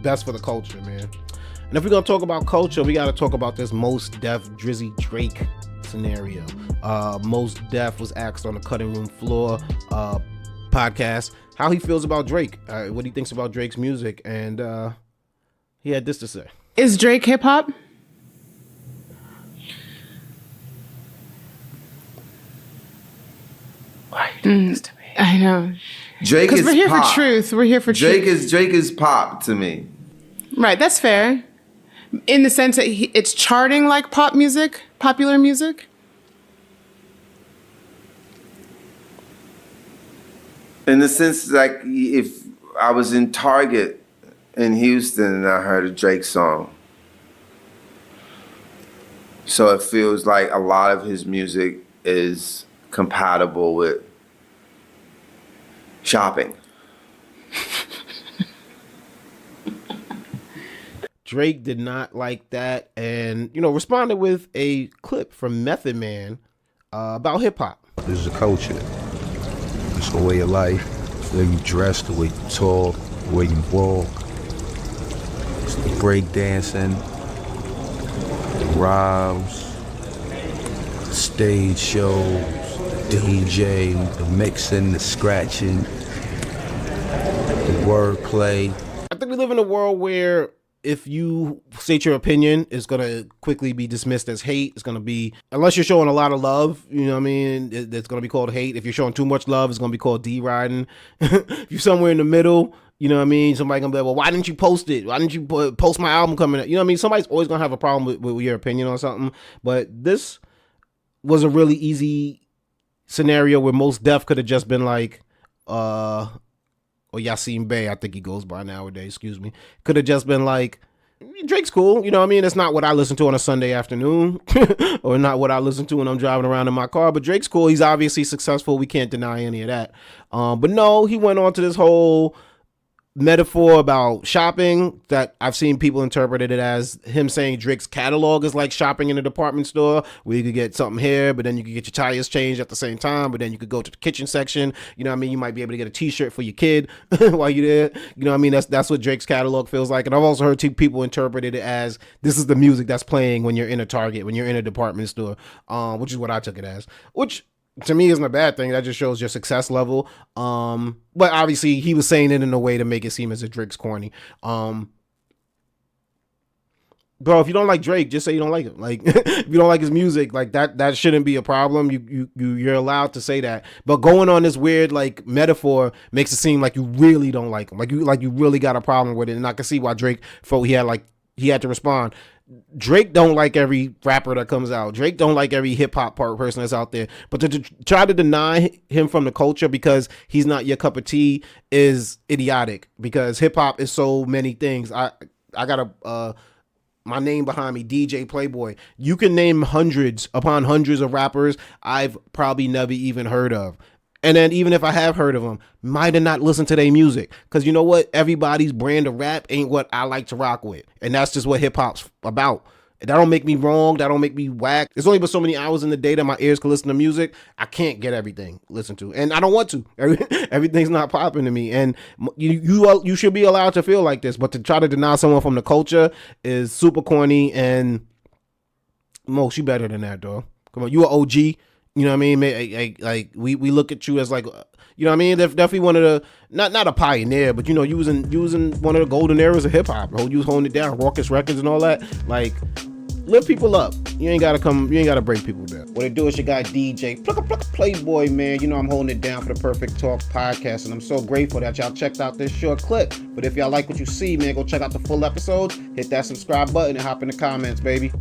best for the culture, man. And if we're gonna talk about culture, we gotta talk about this Mos Def Drizzy Drake scenario. Mos Def was asked on the Cutting Room Floor podcast how he feels about Drake, what he thinks about Drake's music, and he had this to say. Is Drake hip hop? Why are you doing this to me? I know. Drake is we're here pop. for truth. We're here for Drake truth. Drake is pop to me. Right, that's fair. In the sense that it's charting like pop music, popular music. In the sense, like, if I was in Target in Houston and I heard a Drake song, so it feels like a lot of his music is compatible with shopping. Drake did not like that, and responded with a clip from Method Man about hip hop. This is a culture. It's a way of life. It's the way you dress, the way you talk, the way you walk. It's the break dancing, the rhymes, the stage shows, the DJ, the mixing, the scratching, the wordplay. I think we live in a world where if you state your opinion, it's going to quickly be dismissed as hate. It's going to be, unless you're showing a lot of love, it's going to be called hate. If you're showing too much love, it's going to be called deriding. If you're somewhere in the middle, somebody going to be like, well, why didn't you post it? Why didn't you post my album coming out? Somebody's always going to have a problem with your opinion on something. But this was a really easy scenario where Mos Def could have just been like, or Yasiin Bey, I think he goes by nowadays, excuse me, could have just been like, Drake's cool, It's not what I listen to on a Sunday afternoon, or not what I listen to when I'm driving around in my car, but Drake's cool, he's obviously successful, we can't deny any of that. But no, he went on to this whole metaphor about shopping that I've seen people interpreted it as him saying Drake's catalog is like shopping in a department store where you could get something here, but then you could get your tires changed at the same time, but then you could go to the kitchen section, you might be able to get a t-shirt for your kid while you're there, that's what Drake's catalog feels like. And I've also heard people interpreted it as this is the music that's playing when you're in a Target, when you're in a department store, which is what I took it as, which to me isn't a bad thing. That just shows your success level. But obviously he was saying it in a way to make it seem as if Drake's corny. Bro, if you don't like Drake, just say you don't like him. Like, if you don't like his music, like that shouldn't be a problem. You're allowed to say that. But going on this weird like metaphor makes it seem like you really don't like him. Like you really got a problem with it. And I can see why Drake felt he had to respond. Drake don't like every rapper that comes out. Drake don't like every hip hop person that's out there. But to try to deny him from the culture because he's not your cup of tea is idiotic. Because hip hop is so many things. I got my name behind me, DJ Playboy. You can name hundreds upon hundreds of rappers I've probably never even heard of. And then even if I have heard of them, might have not listened to their music. Because you know what? Everybody's brand of rap ain't what I like to rock with. And that's just what hip hop's about. That don't make me wrong. That don't make me whack. There's only but so many hours in the day that my ears can listen to music. I can't get everything listened to. And I don't want to. Everything's not popping to me. And you should be allowed to feel like this. But to try to deny someone from the culture is super corny. And Mos, you better than that, dog. Come on, you an OG. You know what I mean? Like we look at you as like, you know what I mean? Definitely one of the, not a pioneer, but you was in one of the golden eras of hip hop. You was holding it down, Raucous Records and all that. Like, lift people up. You ain't gotta break people down. What it do is your guy DJ Playboy, man. I'm holding it down for the Perfect Talk podcast, and I'm so grateful that y'all checked out this short clip. But if y'all like what you see, man, go check out the full episode, hit that subscribe button and hop in the comments, baby.